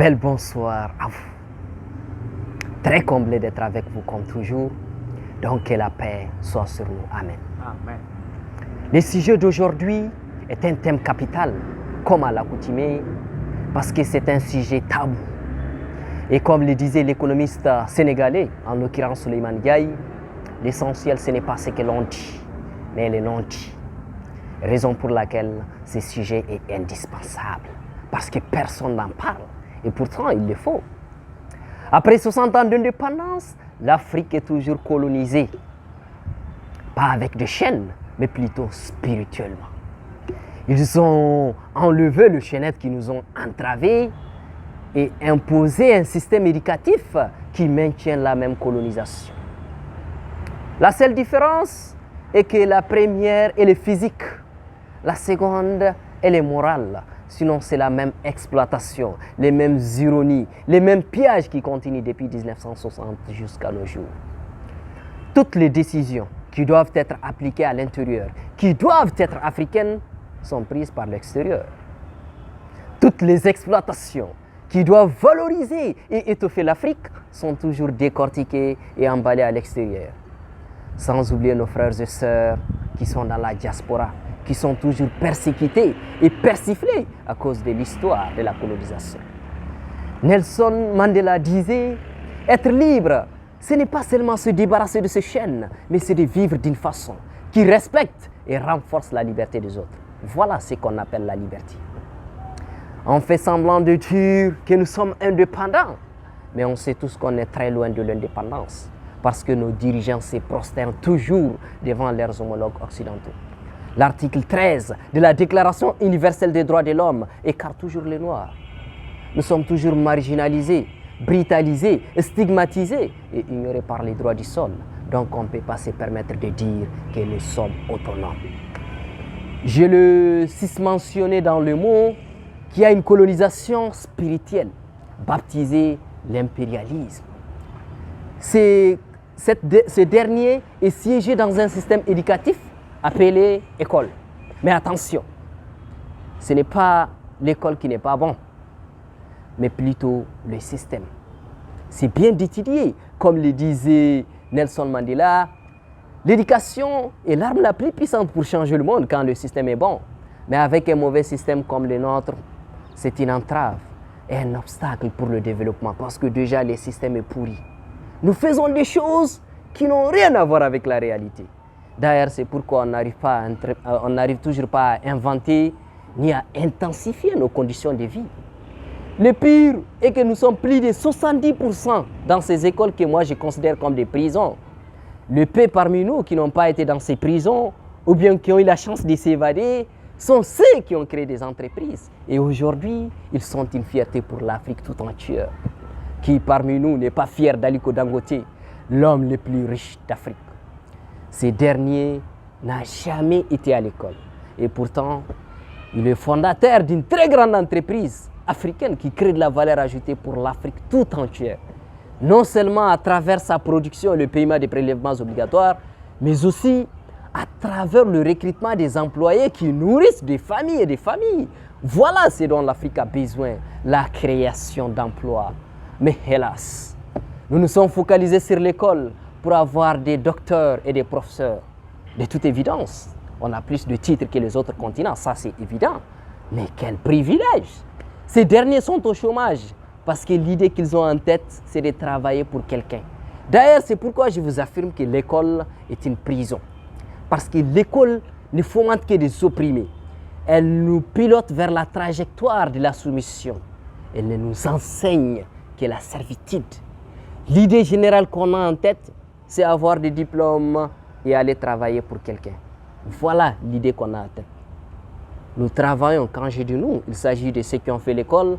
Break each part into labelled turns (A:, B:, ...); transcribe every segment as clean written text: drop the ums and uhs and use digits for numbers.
A: bel bonsoir à vous. Très comblé d'être avec vous comme toujours. Donc que la paix soit sur nous. Amen.
B: Amen.
A: Le sujet d'aujourd'hui est un thème capital, comme à l'accoutumée, parce que c'est un sujet tabou. Et comme le disait l'économiste sénégalais, en l'occurrence Souleymane Ndiaye, l'essentiel ce n'est pas ce que l'on dit, mais le non-dit. Raison pour laquelle ce sujet est indispensable, parce que personne n'en parle, et pourtant il le faut. Après 60 ans d'indépendance, l'Afrique est toujours colonisée, pas avec des chaînes, mais plutôt spirituellement. Ils ont enlevé les chaînettes qui nous ont entravés et imposé un système éducatif qui maintient la même colonisation. La seule différence est que la première est le physique, la seconde est le moral. Sinon, c'est la même exploitation, les mêmes ironies, les mêmes pièges qui continuent depuis 1960 jusqu'à nos jours. Toutes les décisions qui doivent être appliquées à l'intérieur, qui doivent être africaines, sont prises par l'extérieur. Toutes les exploitations qui doivent valoriser et étoffer l'Afrique sont toujours décortiquées et emballées à l'extérieur. Sans oublier nos frères et sœurs qui sont dans la diaspora, qui sont toujours persécutés et persiflés à cause de l'histoire de la colonisation. Nelson Mandela disait, être libre, ce n'est pas seulement se débarrasser de ces chaînes, mais c'est de vivre d'une façon qui respecte et renforce la liberté des autres. Voilà ce qu'on appelle la liberté. On fait semblant de dire que nous sommes indépendants, mais on sait tous qu'on est très loin de l'indépendance, parce que nos dirigeants se prosternent toujours devant leurs homologues occidentaux. L'article 13 de la Déclaration universelle des droits de l'homme écarte toujours les Noirs. Nous sommes toujours marginalisés, brutalisés, stigmatisés et ignorés par les droits du sol. Donc on ne peut pas se permettre de dire que nous sommes autonomes. Je le mentionné dans le mot qu'il y a une colonisation spirituelle, baptisée l'impérialisme. Ce dernier est siégé dans un système éducatif appelé école. Mais attention, ce n'est pas l'école qui n'est pas bon, mais plutôt le système. C'est bien d'étudier, comme le disait Nelson Mandela, l'éducation est l'arme la plus puissante pour changer le monde quand le système est bon. Mais avec un mauvais système comme le nôtre, c'est une entrave et un obstacle pour le développement parce que déjà le système est pourri. Nous faisons des choses qui n'ont rien à voir avec la réalité. D'ailleurs, c'est pourquoi on n'arrive toujours pas à inventer ni à intensifier nos conditions de vie. Le pire est que nous sommes plus de 70% dans ces écoles que moi je considère comme des prisons. Le peu parmi nous qui n'ont pas été dans ces prisons ou bien qui ont eu la chance de s'évader sont ceux qui ont créé des entreprises. Et aujourd'hui, ils sont une fierté pour l'Afrique tout entière. Qui parmi nous n'est pas fier d'Aliko Dangote, l'homme le plus riche d'Afrique? Ce dernier n'a jamais été à l'école. Et pourtant, il est fondateur d'une très grande entreprise africaine qui crée de la valeur ajoutée pour l'Afrique tout entière. Non seulement à travers sa production et le paiement des prélèvements obligatoires, mais aussi à travers le recrutement des employés qui nourrissent des familles et des familles. Voilà ce dont l'Afrique a besoin, la création d'emplois. Mais hélas, nous nous sommes focalisés sur l'école pour avoir des docteurs et des professeurs. De toute évidence, on a plus de titres que les autres continents, ça c'est évident. Mais quel privilège! Ces derniers sont au chômage parce que l'idée qu'ils ont en tête, c'est de travailler pour quelqu'un. D'ailleurs, c'est pourquoi je vous affirme que l'école est une prison. Parce que l'école ne fomente que des opprimés. Elle nous pilote vers la trajectoire de la soumission. Elle ne nous enseigne que la servitude. L'idée générale qu'on a en tête, c'est avoir des diplômes et aller travailler pour quelqu'un. Voilà l'idée qu'on a en tête. Nous travaillons, quand je dis nous, il s'agit de ceux qui ont fait l'école,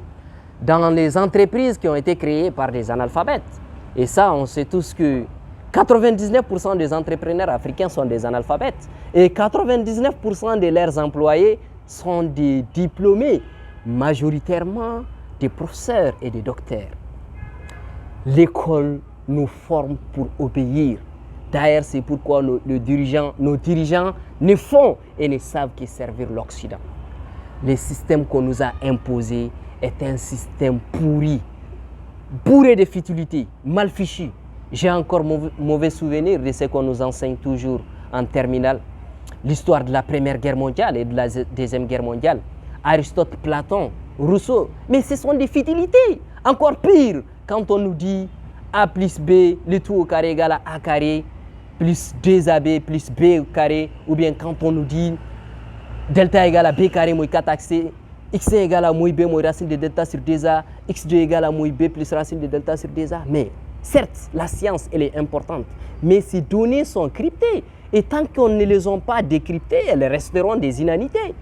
A: dans les entreprises qui ont été créées par des analphabètes. Et ça, on sait tous que 99% des entrepreneurs africains sont des analphabètes. Et 99% de leurs employés sont des diplômés, majoritairement des professeurs et des docteurs. L'école nous forme pour obéir. D'ailleurs, c'est pourquoi nos dirigeants ne font et ne savent que servir l'Occident. Le système qu'on nous a imposé est un système pourri, bourré de futilités, mal fichu. J'ai encore mauvais souvenir de ce qu'on nous enseigne toujours en terminale. L'histoire de la Première Guerre mondiale et de la Deuxième Guerre mondiale. Aristote, Platon, Rousseau. Mais ce sont des futilités. Encore pire, quand on nous dit A plus B, le tout au carré égale à A carré, plus 2AB plus B au carré, ou bien quand on nous dit delta égale à B carré moins 4AC, x1 égale à moins B moins racine de delta sur 2A, x2 égale à moins B plus racine de delta sur 2A. Mais certes, la science, elle est importante, mais ces données sont cryptées. Et tant qu'on ne les a pas décryptées, elles resteront des inanités.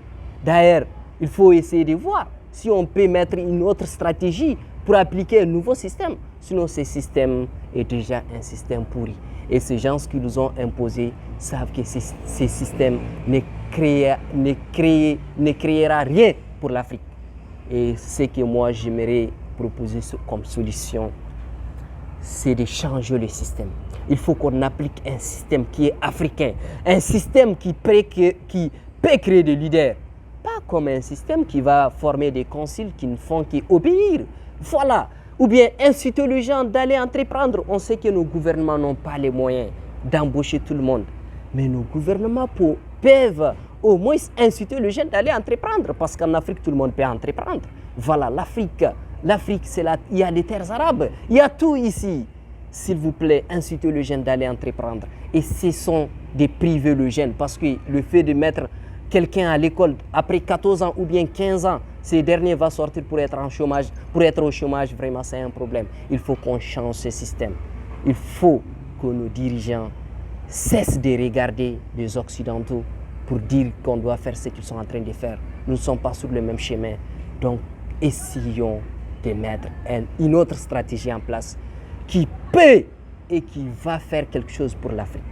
A: D'ailleurs, il faut essayer de voir si on peut mettre une autre stratégie pour appliquer un nouveau système. Sinon, ce système est déjà un système pourri. Et ces gens qui nous ont imposé savent que ce système ne créera rien pour l'Afrique. Et ce que moi, j'aimerais proposer comme solution, c'est de changer le système. Il faut qu'on applique un système qui est africain, un système qui peut créer des leaders. Pas comme un système qui va former des conciles qui ne font qu'obéir. Voilà. Ou bien inciter les gens d'aller entreprendre. On sait que nos gouvernements n'ont pas les moyens d'embaucher tout le monde. Mais nos gouvernements peuvent au moins inciter les gens d'aller entreprendre. Parce qu'en Afrique, tout le monde peut entreprendre. Voilà, l'Afrique, il y a des terres arabes. Il y a tout ici. S'il vous plaît, incitez les jeunes d'aller entreprendre. Et ce sont des privés les jeunes. Parce que le fait de mettre quelqu'un à l'école après 14 ans ou bien 15 ans, ce dernier va sortir pour être en chômage. Pour être au chômage, vraiment, c'est un problème. Il faut qu'on change ce système. Il faut que nos dirigeants cessent de regarder les Occidentaux pour dire qu'on doit faire ce qu'ils sont en train de faire. Nous ne sommes pas sur le même chemin. Donc, essayons de mettre une autre stratégie en place qui peut et qui va faire quelque chose pour l'Afrique.